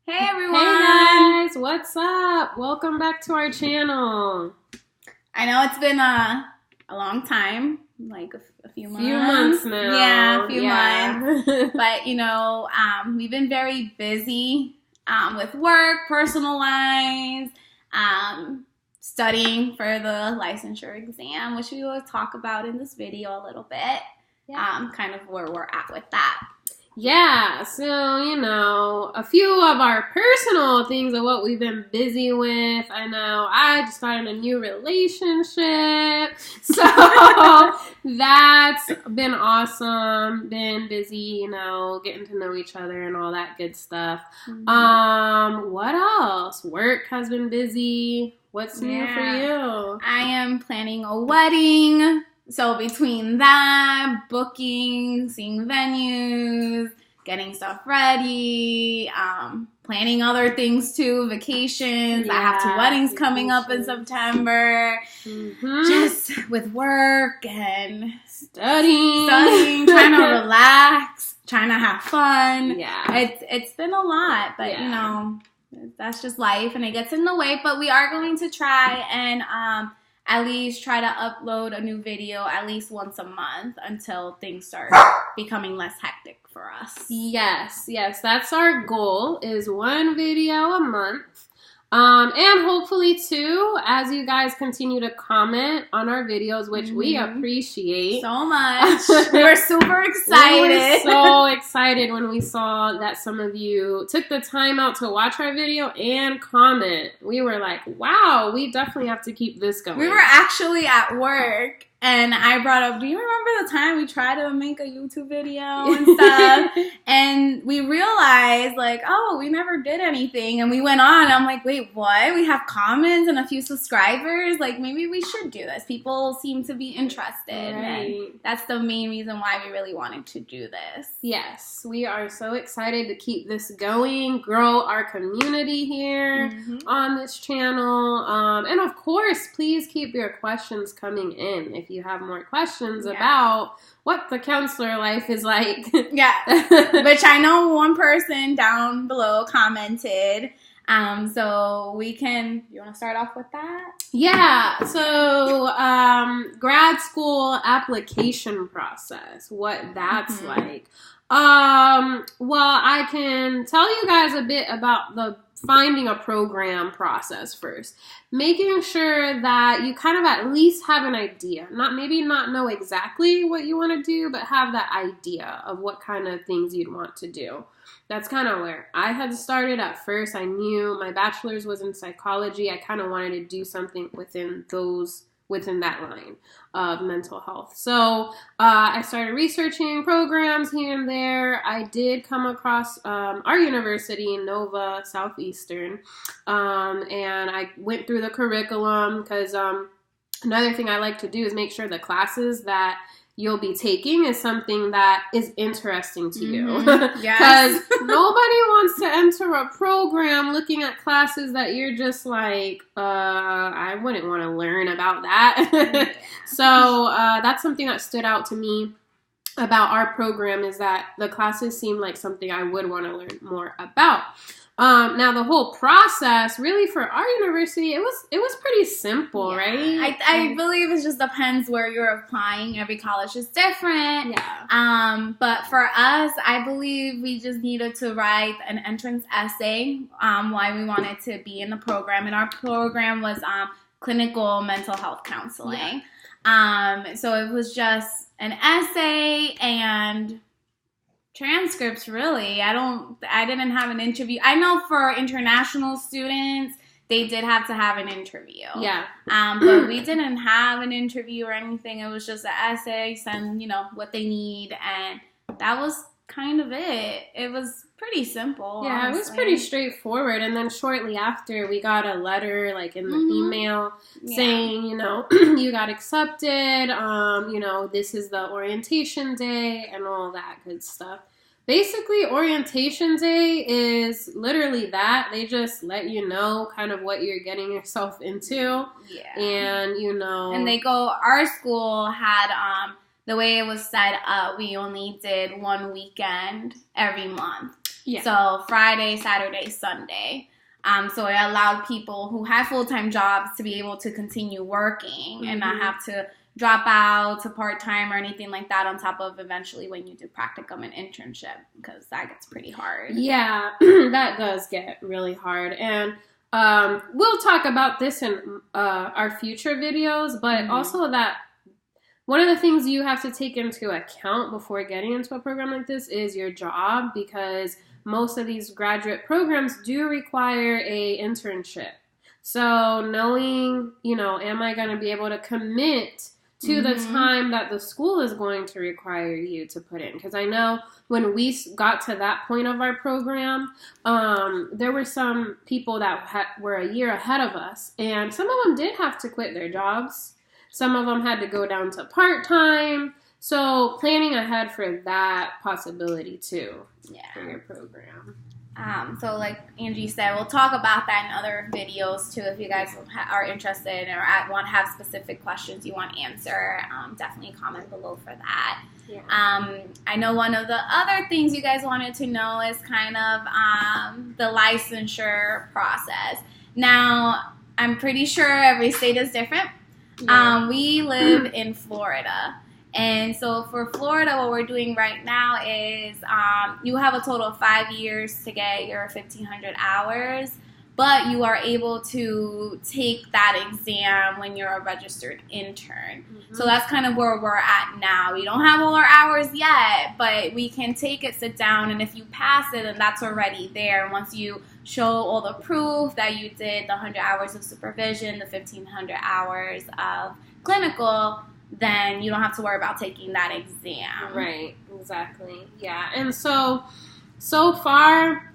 Hey everyone! Hey guys, what's up? Welcome back to our channel. I know it's been a long time, like a few months. Few months now. Yeah, a few months. But we've been very busy with work, personal lives, studying for the licensure exam, which we will talk about in this video a little bit. Yeah. Kind of where we're at with that. Yeah, so, a few of our personal things of what we've been busy with. I know I just got in a new relationship, so that's been awesome. Been busy, getting to know each other and all that good stuff. Mm-hmm. What else? Work has been busy. What's new for you? I am planning a wedding. So between that, booking, seeing venues, getting stuff ready, planning other things too, vacations. I have 2 weddings coming up in September. Mm-hmm. Just with work and studying, trying to relax, trying to have fun. Yeah, it's been a lot, but that's just life, and it gets in the way. But we are going to try and at least try to upload a new video at least once a month until things start becoming less hectic for us. Yes, that's our goal, is 1 video a month. And hopefully 2, as you guys continue to comment on our videos, which we appreciate so much. We're super excited. We were so excited when we saw that some of you took the time out to watch our video and comment. We were like, wow, we definitely have to keep this going. We were actually at work, and I brought up, do you remember the time we tried to make a YouTube video and stuff? And we realized, like, oh, we never did anything. And we went on. I'm like, wait, what? We have comments and a few subscribers. Like, maybe we should do this. People seem to be interested. Right. And that's the main reason why we really wanted to do this. Yes, we are so excited to keep this going, grow our community here on this channel. And of course, please keep your questions coming in if you have more questions about what the counselor life is like. Yeah, which I know one person down below commented. So you want to start off with that? Yeah, so grad school application process, what that's like. Well, I can tell you guys a bit about the finding a program process first. Making sure that you kind of at least have an idea. Maybe not know exactly what you want to do, but have that idea of what kind of things you'd want to do. That's kind of where I had started at first. I knew my bachelor's was in psychology. I kind of wanted to do something within that line of mental health. So I started researching programs here and there. I did come across our university in Nova Southeastern, and I went through the curriculum because another thing I like to do is make sure the classes that you'll be taking is something that is interesting to you. Because nobody wants to enter a program looking at classes that you're just like, I wouldn't want to learn about that. So that's something that stood out to me about our program, is that the classes seem like something I would want to learn more about. Now the whole process, really, for our university, it was pretty simple, right? I believe it just depends where you're applying. Every college is different. Yeah. But for us, I believe we just needed to write an entrance essay, why we wanted to be in the program. And our program was clinical mental health counseling. Yeah. So it was just an essay and transcripts, really. I didn't have an interview. I know for international students, they did have to have an interview. Yeah. But we didn't have an interview or anything. It was just an essay, send, what they need, and that was kind of it. It was pretty simple. Yeah, honestly. It was pretty straightforward. And then shortly after, we got a letter, like in the email, saying, you got accepted, this is the orientation day and all that good stuff. Basically, orientation day is literally that. They just let you know kind of what you're getting yourself into. Yeah. And, And our school had, the way it was set up, we only did 1 weekend every month. Yeah. So Friday, Saturday, Sunday. So it allowed people who had full-time jobs to be able to continue working and not have to drop out to part-time or anything like that on top of eventually when you do practicum and internship, because that gets pretty hard. Yeah, that does get really hard. And we'll talk about this in our future videos, but also that one of the things you have to take into account before getting into a program like this is your job, because most of these graduate programs do require a internship. So knowing, am I going to be able to commit to the time that the school is going to require you to put in? Because I know when we got to that point of our program, there were some people that were a year ahead of us, and some of them did have to quit their jobs. Some of them had to go down to part-time. So planning ahead for that possibility too for your program. So like Angie said, we'll talk about that in other videos too. If you guys are interested or want to have specific questions you want answered, definitely comment below for that. Yeah. I know one of the other things you guys wanted to know is kind of the licensure process. Now, I'm pretty sure every state is different. Yeah. We live in Florida. And so for Florida, what we're doing right now is you have a total of 5 years to get your 1,500 hours, but you are able to take that exam when you're a registered intern. So that's kind of where we're at now. We don't have all our hours yet, but we can take it, sit down, and if you pass it, then that's already there. Once you show all the proof that you did the 100 hours of supervision, the 1,500 hours of clinical, then you don't have to worry about taking that exam. Right, exactly. Yeah, and so far,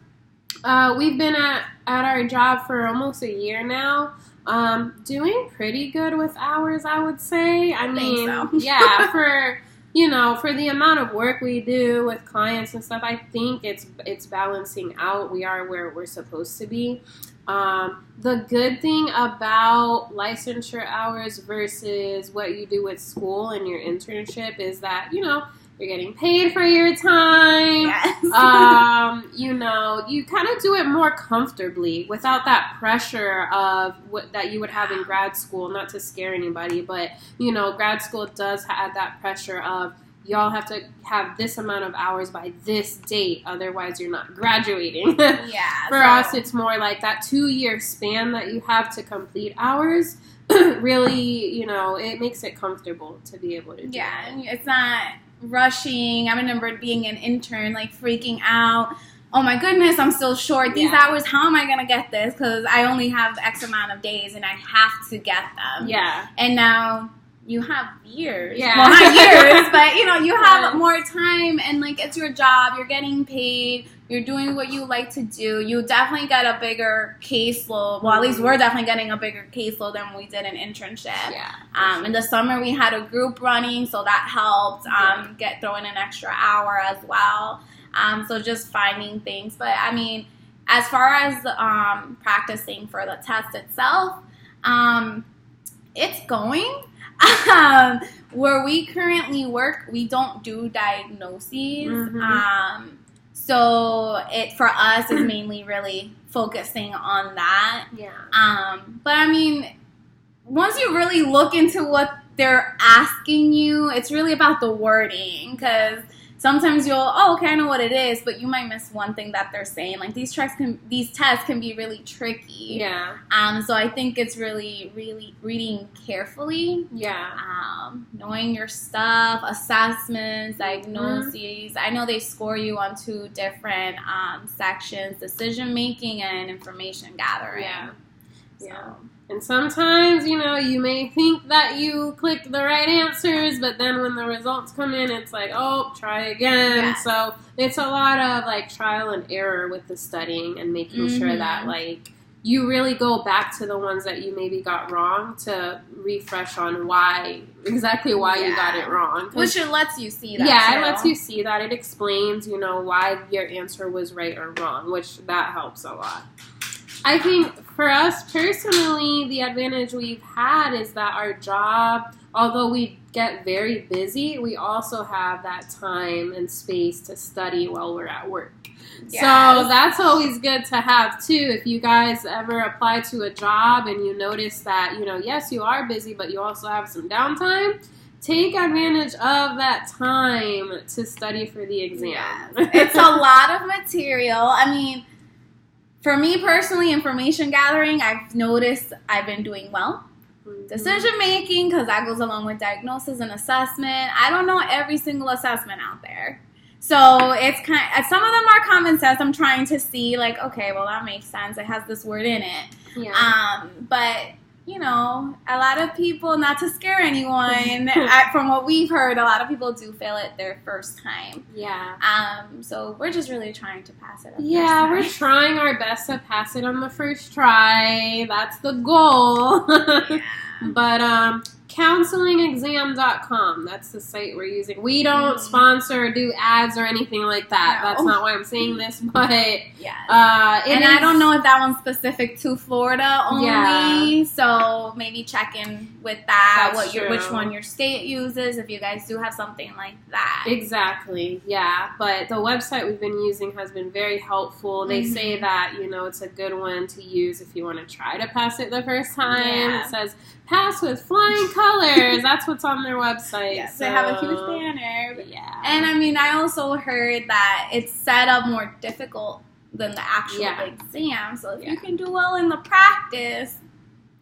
we've been at our job for almost a year now, doing pretty good with hours, I would say. I mean, so. Yeah, for the amount of work we do with clients and stuff, I think it's balancing out. We are where we're supposed to be. The good thing about licensure hours versus what you do with school and your internship is that, you're getting paid for your time. Yes. You kind of do it more comfortably without that pressure of that you would have in grad school. Not to scare anybody, but, grad school does have that pressure of y'all have to have this amount of hours by this date, otherwise you're not graduating. Yeah. For us, it's more like that 2-year span that you have to complete hours. Really, it makes it comfortable to be able to do that. It's not rushing. I remember being an intern, like freaking out. Oh my goodness, I'm still short. These hours, how am I going to get this? Because I only have X amount of days and I have to get them. Yeah. And now you have years. Yeah. Well, not years, but, you have more time and, like, it's your job. You're getting paid. You're doing what you like to do. You definitely get a bigger caseload. Well, at least we're definitely getting a bigger caseload than we did in internship. Yeah. In the summer, we had a group running, so that helped throw in an extra hour as well. So just finding things. But, I mean, as far as practicing for the test itself, it's going. Where we currently work, we don't do diagnoses. So it for us is mainly really focusing on that. Yeah. But I mean, once you really look into what they're asking you, it's really about the wording, because sometimes okay, I know what it is, but you might miss one thing that they're saying. Like these tests can be really tricky. Yeah. So I think it's really, really reading carefully. Yeah. Knowing your stuff, assessments, diagnoses. I know they score you on 2 different sections: decision making and information gathering. Yeah. Yeah. And sometimes, you may think that you clicked the right answers, but then when the results come in, it's like, oh, try again. Yes. So it's a lot of, like, trial and error with the studying and making sure that, like, you really go back to the ones that you maybe got wrong to refresh on exactly why you got it wrong. Which it lets you see that. Yeah, it lets you see that. It explains, why your answer was right or wrong, which that helps a lot. I think for us personally, the advantage we've had is that our job, although we get very busy, we also have that time and space to study while we're at work. Yes. So that's always good to have, too. If you guys ever apply to a job and you notice that, yes, you are busy, but you also have some downtime, take advantage of that time to study for the exam. Yes. It's a lot of material. I mean, for me personally, information gathering, I've noticed I've been doing well. Decision making, because that goes along with diagnosis and assessment. I don't know every single assessment out there. So it's some of them are common sense. I'm trying to see, like, okay, well, that makes sense. It has this word in it. Yeah. But a lot of people, not to scare anyone, from what we've heard, a lot of people do fail it their first time. Yeah. So we're just really trying to pass it. Yeah, we're trying our best to pass it on the first try. That's the goal. Yeah. But counselingexam.com, that's the site we're using. We don't sponsor or do ads or anything like that. No. That's not why I'm saying this, but I don't know if that one's specific to Florida only, so maybe check in with that. Which one your state uses, if you guys do have something like that. Exactly, yeah. But the website we've been using has been very helpful. They say that it's a good one to use if you want to try to pass it the first time. Yeah. It says pass with flying colors. That's what's on their website. Yes, so. They have a huge banner. Yeah. And I also heard that it's set up more difficult than the actual exam. So if you can do well in the practice,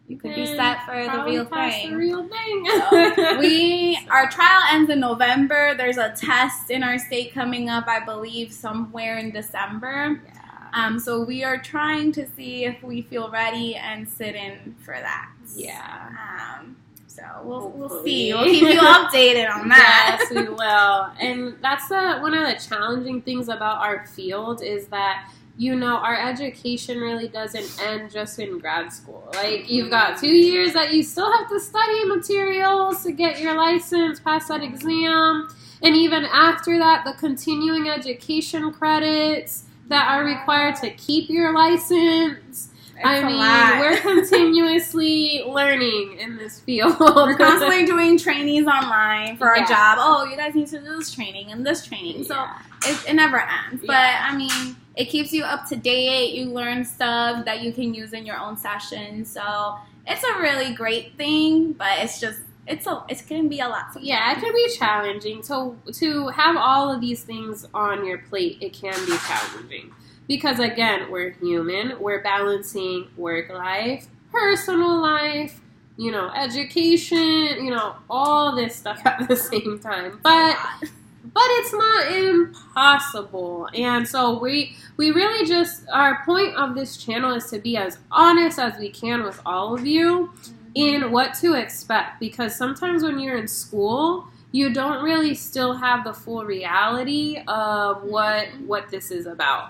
you could be set for the real thing. The real thing. So our trial ends in November. There's a test in our state coming up, I believe, somewhere in December. Yeah. So we are trying to see if we feel ready and sit in for that. Yeah. So we'll see. We'll keep you updated on that. Yes, we will. And that's one of the challenging things about our field is that, our education really doesn't end just in grad school. Like, you've got 2 years that you still have to study materials to get your license, pass that exam. And even after that, the continuing education credits that are required to keep your license. We're continuously learning in this field. We're constantly doing trainings online for our job. Oh, you guys need to do this training and this training. So it never ends. Yeah. But, it keeps you up to date. You learn stuff that you can use in your own session. So it's a really great thing, but it's going to be a lot sometimes. Yeah, it can be challenging. So to have all of these things on your plate, it can be challenging. Because, again, we're human. We're balancing work life, personal life, education, all this stuff at the same time. But it's not impossible. And so we really just, our point of this channel is to be as honest as we can with all of you in what to expect. Because sometimes when you're in school, you don't really still have the full reality of what this is about.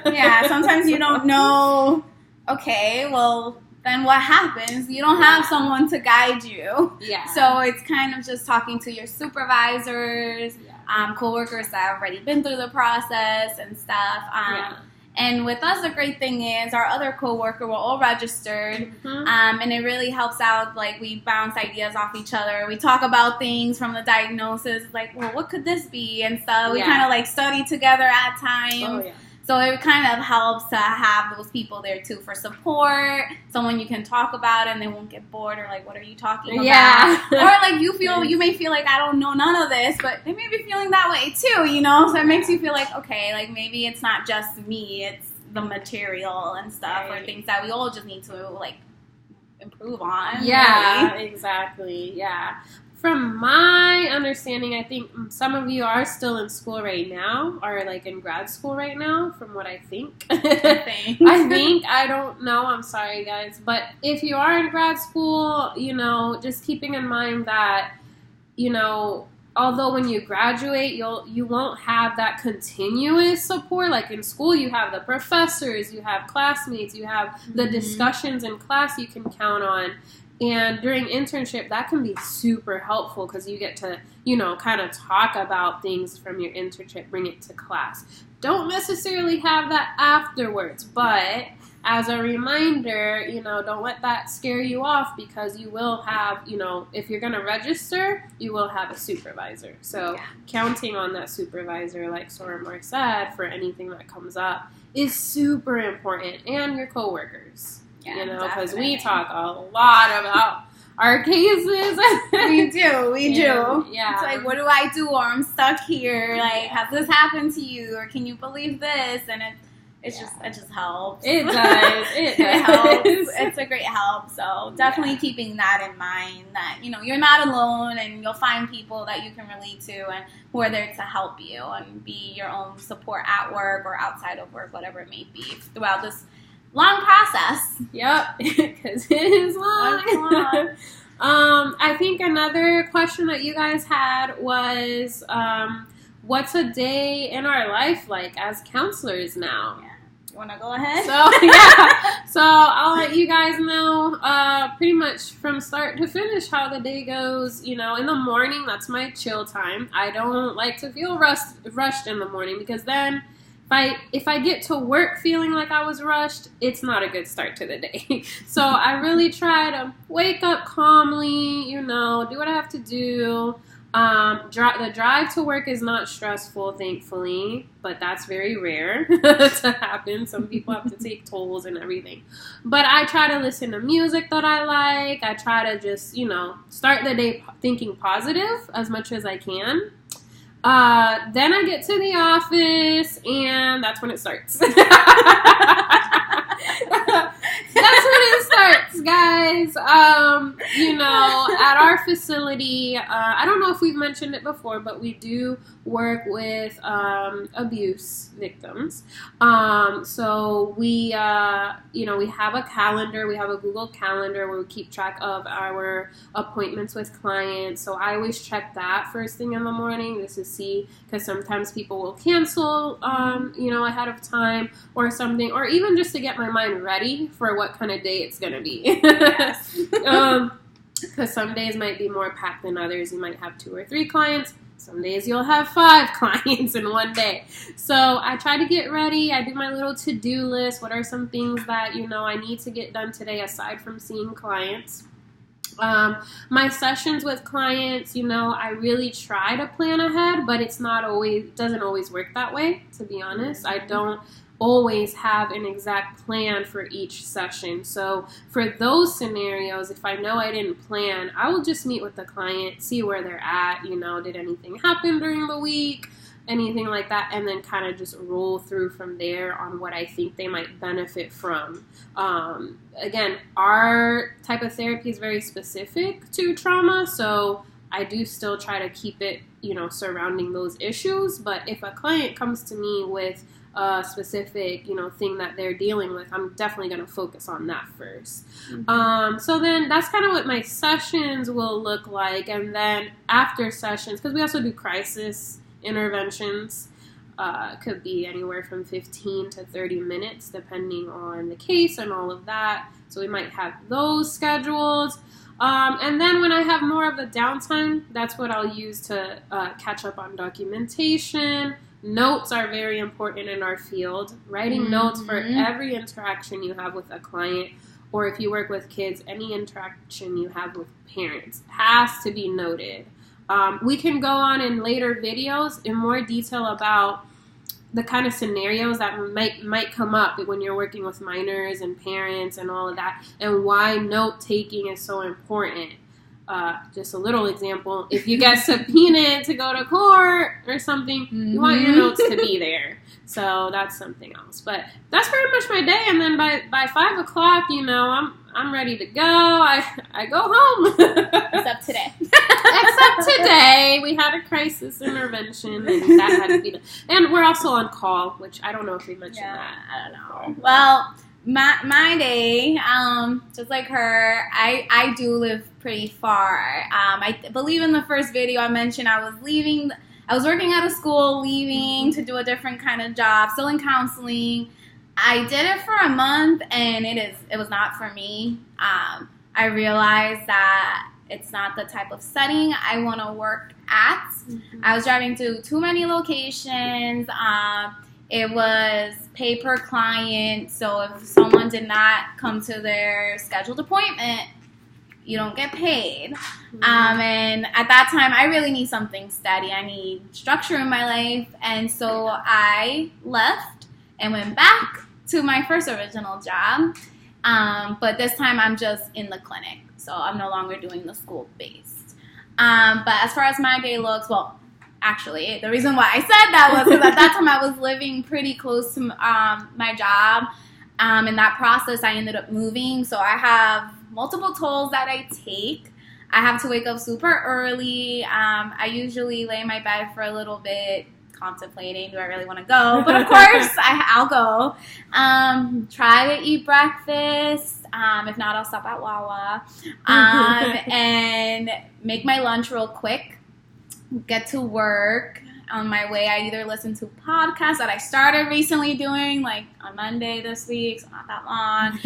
Yeah, sometimes you don't know, okay, well, then what happens? You don't have someone to guide you. Yeah. So it's kind of just talking to your supervisors, coworkers that have already been through the process and stuff. And with us, the great thing is our other coworker, we're all registered, and it really helps out. Like, we bounce ideas off each other. We talk about things from the diagnosis, like, well, what could this be? And stuff. We kind of, study together at times. Oh, yeah. So it kind of helps to have those people there, too, for support, someone you can talk about and they won't get bored or, what are you talking about? Yeah. Or, you may feel like, I don't know none of this, but they may be feeling that way, too, So it makes you feel like, okay, maybe it's not just me, it's the material and stuff, or things that we all just need to, improve on. Yeah, really. Exactly, yeah. From my understanding, I think some of you are still in school right now, or in grad school right now, from what I think. I don't know, I'm sorry guys. But if you are in grad school, just keeping in mind that, although when you graduate, you won't have that continuous support. Like in school, you have the professors, you have classmates, you have the discussions in class you can count on. And during internship, that can be super helpful because you get to, kind of talk about things from your internship, bring it to class. Don't necessarily have that afterwards, but as a reminder, don't let that scare you off because you will have, if you're going to register, you will have a supervisor. So counting on that supervisor, like Soramar said, for anything that comes up is super important, and your coworkers. Because we talk a lot about our cases. We do. Yeah. It's like, what do I do? Or I'm stuck here. Like, has this happened to you? Or can you believe this? And it just helps. It does. It helps. It's a great help. So definitely keeping that in mind that, you're not alone and you'll find people that you can relate to and who are there to help you and be your own support at work or outside of work, whatever it may be, throughout this long process. Yep, because it is long. I think another question that you guys had was, what's a day in our life like as counselors now? Yeah. You want to go ahead? So I'll let you guys know pretty much from start to finish how the day goes. In the morning, that's my chill time. I don't like to feel rushed in the morning because then if I get to work feeling like I was rushed, it's not a good start to the day. So I really try to wake up calmly, do what I have to do. The drive to work is not stressful, thankfully, but that's very rare to happen. Some people have to take tolls and everything. But I try to listen to music that I like. I try to just, start the day thinking positive as much as I can. Then I get to the office, and that's when it starts. That's when it starts, guys. At our facility, I don't know if we've mentioned it before, but we do work with abuse victims. So we have a calendar. We have a Google Calendar where we keep track of our appointments with clients. So I always check that first thing in the morning just to see, because sometimes people will cancel, ahead of time or something, or even just to get my mind ready for what kind of day it's going to be. Because some days might be more packed than others. You might have 2 or 3 clients. Some days you'll have 5 clients in one day. So I try to get ready. I do my little to-do list. What are some things that, I need to get done today aside from seeing clients? My sessions with clients, I really try to plan ahead, but doesn't always work that way, to be honest. I don't always have an exact plan for each session. So for those scenarios, if I know I didn't plan, I will just meet with the client, see where they're at, did anything happen during the week, anything like that, and then kind of just roll through from there on what I think they might benefit from. Again, our type of therapy is very specific to trauma, so I do still try to keep it, surrounding those issues. But if a client comes to me with a specific, thing that they're dealing with, I'm definitely going to focus on that first. Mm-hmm. So then that's kind of what my sessions will look like. And then after sessions, because we also do crisis interventions, could be anywhere from 15 to 30 minutes, depending on the case and all of that. So we might have those scheduled. And then when I have more of the downtime, that's what I'll use to catch up on documentation. Notes are very important in our field. Writing notes for every interaction you have with a client, or if you work with kids, any interaction you have with parents has to be noted. We can go on in later videos in more detail about the kind of scenarios that might come up when you're working with minors and parents and all of that, and why note-taking is so important. Just a little example, if you get subpoenaed to go to court or something, you want your notes to be there. So that's something else. But that's pretty much my day, and then by 5 o'clock, I'm ready to go. I go home. Except today. Except today. We had a crisis intervention, and that had to be done. And we're also on call, which I don't know if we mentioned that. I don't know. Well, my day, just like her, I do live pretty far. I believe in the first video I mentioned I was working at a school, leaving to do a different kind of job, still in counseling. I did it for a month, and it was not for me. I realized that it's not the type of setting I want to work at. Mm-hmm. I was driving to too many locations. It was pay per client, so if someone did not come to their scheduled appointment, you don't get paid. Mm-hmm. And at that time, I really need something steady. I need structure in my life. And so I left and went back to my first original job. But this time I'm just in the clinic. So I'm no longer doing the school-based. But as far as my day looks, well, actually, the reason why I said that was because at that time I was living pretty close to my job. In that process, I ended up moving. So I have multiple tolls that I take. I have to wake up super early. I usually lay in my bed for a little bit, contemplating, do I really want to go? But of course, I'll go. Try to eat breakfast. If not, I'll stop at Wawa. And make my lunch real quick. Get to work. On my way, I either listen to podcasts that I started recently doing, like on Monday this week, so not that long,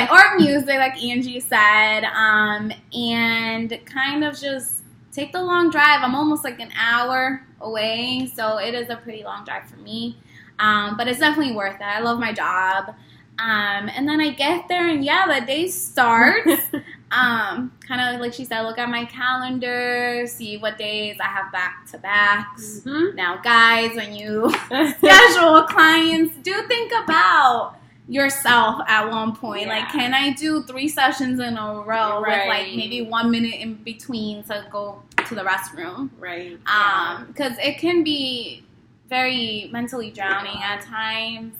or music, like Angie said, and kind of just take the long drive. I'm almost like an hour away, so it is a pretty long drive for me, but it's definitely worth it. I love my job. And then I get there, and the day starts. Kind of like she said, look at my calendar, see what days I have back-to-backs. Mm-hmm. Now, guys, when you schedule clients, do think about yourself at one point. Yeah. Like, can I do 3 sessions in a row with, like, maybe 1 minute in between to go to the restroom? Right. Because it can be very mentally drowning at times.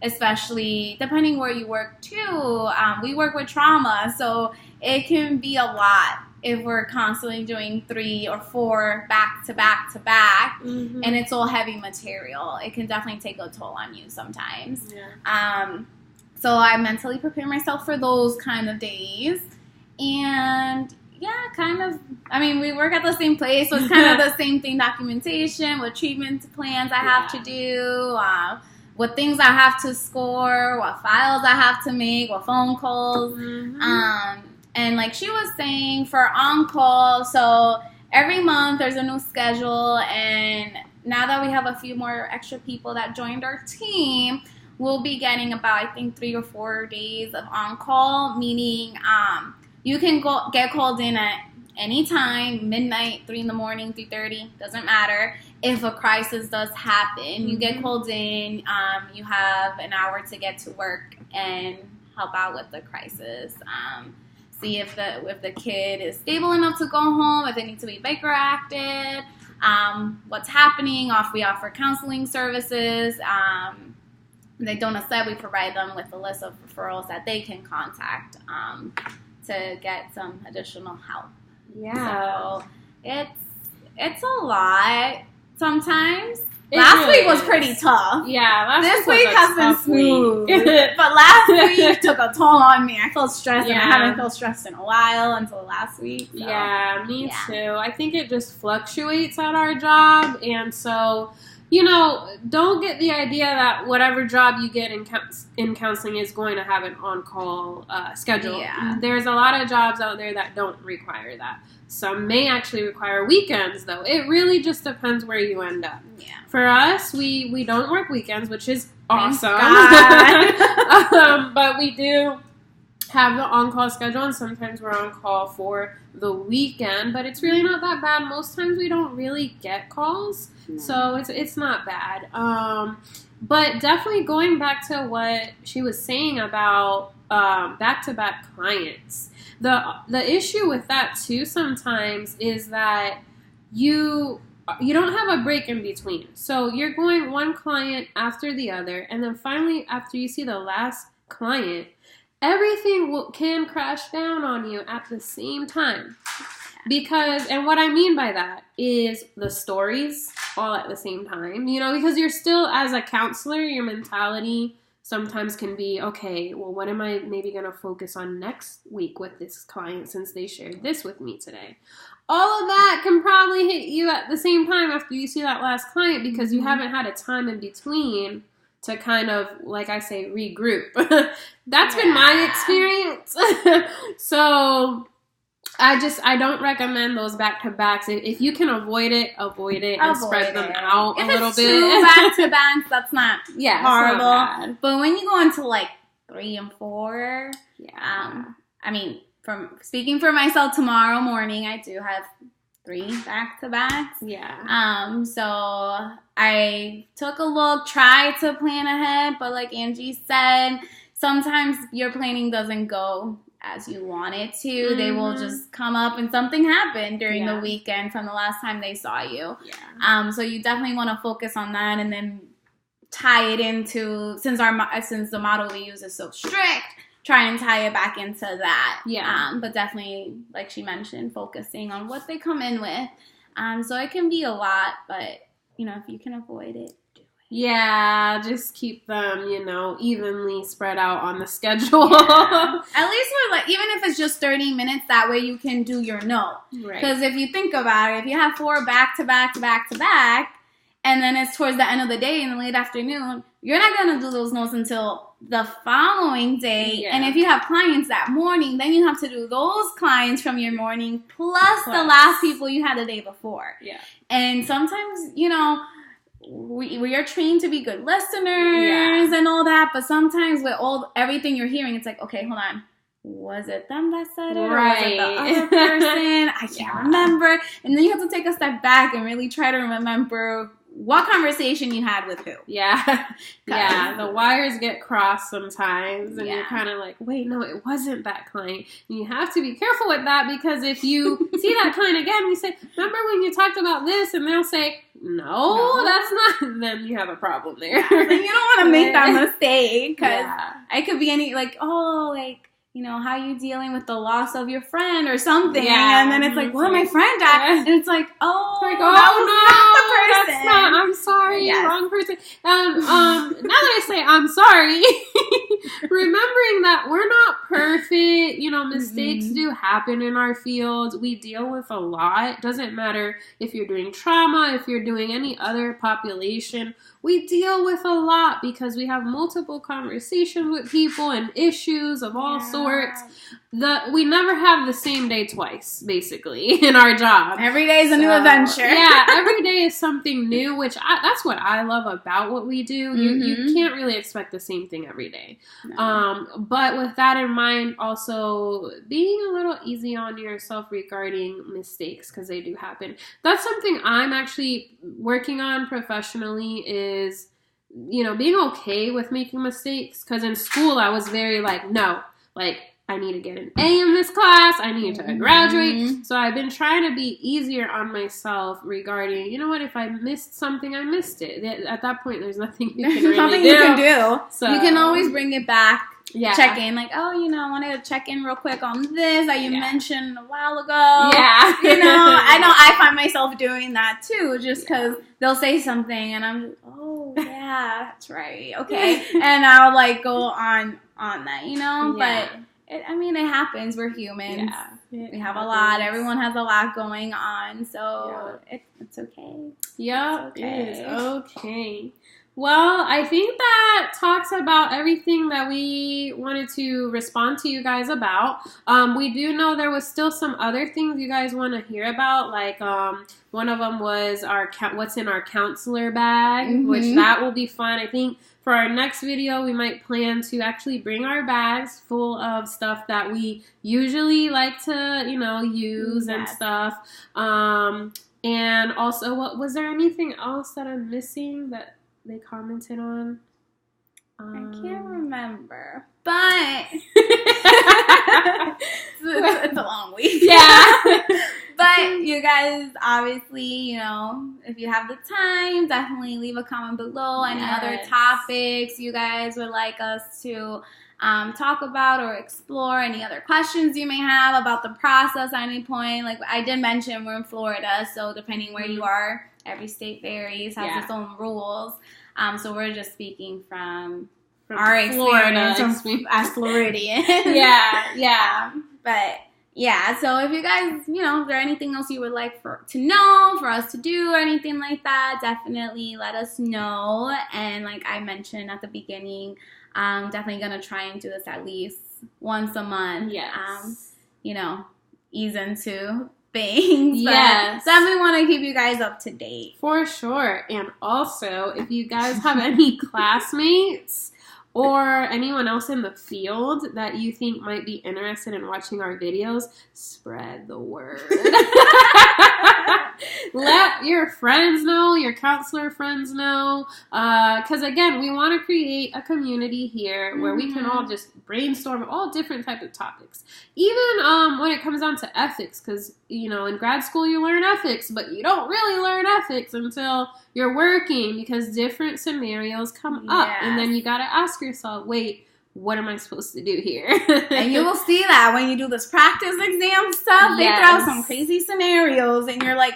Especially depending where you work too. We work with trauma, so it can be a lot if we're constantly doing 3 or 4 back to back to back, mm-hmm. and it's all heavy material. It can definitely take a toll on you sometimes. Yeah. So I mentally prepare myself for those kind of days, and we work at the same place, so it's kind of the same thing, documentation, what treatment plans I have to do, what things I have to score, what files I have to make, what phone calls. Mm-hmm. And like she was saying, for on-call, so every month there's a new schedule, and now that we have a few more extra people that joined our team, we'll be getting about, I think, 3 or 4 days of on-call, meaning you can get called in at any time, midnight, 3 in the morning, 3:30, doesn't matter. If a crisis does happen, mm-hmm. you get called in, you have an hour to get to work and help out with the crisis. See if the kid is stable enough to go home, if they need to be Baker acted, what's happening. We offer counseling services. They don't said we provide them with a list of referrals that they can contact to get some additional help. Yeah. So it's a lot sometimes. Last week was pretty tough. Yeah, this week has been smooth. But last week took a toll on me. I felt stressed, and I haven't felt stressed in a while until last week. So. Yeah, me too. I think it just fluctuates at our job, and so, don't get the idea that whatever job you get in counseling is going to have an on-call schedule. Yeah. There's a lot of jobs out there that don't require that. Some may actually require weekends, though. It really just depends where you end up. Yeah. For us, we don't work weekends, which is awesome. But we do have the on-call schedule, and sometimes we're on call for the weekend, but it's really not that bad. Most times we don't really get calls, so it's not bad. But definitely going back to what she was saying about back-to-back clients, the issue with that too sometimes is that you don't have a break in between. So you're going one client after the other, and then finally after you see the last client, everything can crash down on you at the same time. And what I mean by that is the stories all at the same time, because you're still, as a counselor, your mentality sometimes can be, okay, well, what am I maybe going to focus on next week with this client since they shared this with me today? All of that can probably hit you at the same time after you see that last client, because you haven't had a time in between to kind of, like I say, regroup. That's been my experience. So I don't recommend those back-to-backs. If you can avoid it and spread them out a little bit. Two back-to-backs, that's not horrible. Not but when you go into like 3 and 4, I mean, from speaking for myself, tomorrow morning I do have 3 back-to-backs. Yeah. So I took a look, tried to plan ahead, but like Angie said, sometimes your planning doesn't go as you want it to. Mm-hmm. They will just come up and something happened during the weekend from the last time they saw you. Yeah. So you definitely want to focus on that and then tie it into, since the model we use is so strict, try and tie it back into that. Yeah. But definitely, like she mentioned, focusing on what they come in with. So it can be a lot, but if you can avoid it, do it. Yeah, just keep them, evenly spread out on the schedule. Yeah. At least even if it's just 30 minutes, that way you can do your note. Right. Because if you think about it, if you have 4 back to back to back to back, and then it's towards the end of the day in the late afternoon, you're not going to do those notes until the following day. Yeah. And if you have clients that morning, then you have to do those clients from your morning plus the last people you had the day before. Yeah. And sometimes, we are trained to be good listeners and all that, but sometimes with everything you're hearing, it's like, okay, hold on. Was it them that said it? Right. Or was it the other person? I can't remember. And then you have to take a step back and really try to remember what conversation you had with who. Yeah. Yeah. The wires get crossed sometimes, and you're kind of like, wait, no, it wasn't that client. And you have to be careful with that, because if you see that client again, you say, remember when you talked about this? And they'll say, no, that's not. Then you have a problem there. Yeah. Then you don't want to make that mistake, because it could be how are you dealing with the loss of your friend or something? Yeah. And then it's like, well, my friend died. And it's like, oh, no, not the person. That's not, I'm sorry, wrong person. Now that I say I'm sorry, remembering that we're not perfect, mistakes do happen in our fields. We deal with a lot. Doesn't matter if you're doing trauma, if you're doing any other population. We deal with a lot because we have multiple conversations with people and issues of all sorts. We never have the same day twice, basically, in our job. Every day is a new adventure. Yeah, every day is something new, which that's what I love about what we do. Mm-hmm. You can't really expect the same thing every day. No. But with that in mind, also being a little easy on yourself regarding mistakes, because they do happen. That's something I'm actually working on professionally, is being okay with making mistakes. Because in school I was very I need to get an A in this class. I need to graduate. So I've been trying to be easier on myself regarding, if I missed something, I missed it. At that point, there's nothing you can really do. So you can always bring it back. Yeah. Check in, like, I wanted to check in real quick on this that you mentioned a while ago. Yeah. I know I find myself doing that too, just because they'll say something and I'm just, oh, yeah, that's right. Okay. And I'll go on that, but it happens. We're humans. Yeah, we have a lot. Everyone has a lot going on, so it's okay. Yeah, it is okay. Well, I think that talks about everything that we wanted to respond to you guys about. We do know there was still some other things you guys want to hear about, like one of them was what's in our counselor bag, which that will be fun. I think for our next video, we might plan to actually bring our bags full of stuff that we usually like to, use and stuff. And also, was there anything else that I'm missing that they commented on? I can't remember, but it's a long week. Yeah. But you guys, obviously, if you have the time, definitely leave a comment below. Any other topics you guys would like us to talk about or explore, any other questions you may have about the process at any point. Like I did mention, we're in Florida, so depending where you are, every state varies, has its own rules. So we're just speaking from our experience as Floridians. Yeah. But Yeah, so if you guys, is there anything else you would like to know, for us to do, or anything like that, definitely let us know. And like I mentioned at the beginning, I'm definitely going to try and do this at least once a month. Yes. Ease into things. Yes. But definitely want to keep you guys up to date. For sure. And also, if you guys have any classmates or anyone else in the field that you think might be interested in watching our videos, spread the word. Let your friends know, your counselor friends know. Because, again, we want to create a community here where we can all just brainstorm all different types of topics. Even when it comes down to ethics, because, in grad school you learn ethics, but you don't really learn ethics until you're working because different scenarios come up. And then you got to ask yourself, wait, what am I supposed to do here? And you will see that when you do this practice exam stuff. They throw out some crazy scenarios and you're like,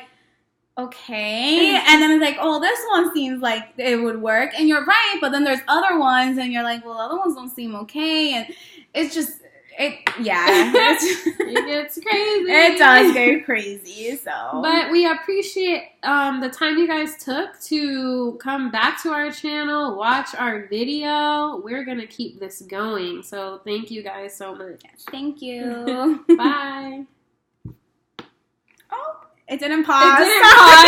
okay. And then it's like, oh, this one seems like it would work. And you're right, but then there's other ones and you're like, well, other ones don't seem okay. And it's just, it gets crazy. It does get crazy. So, but we appreciate the time you guys took to come back to our channel, watch our video. We're gonna keep this going. So thank you guys so much. Thank you. Bye. Oh, it didn't pause. It didn't pause.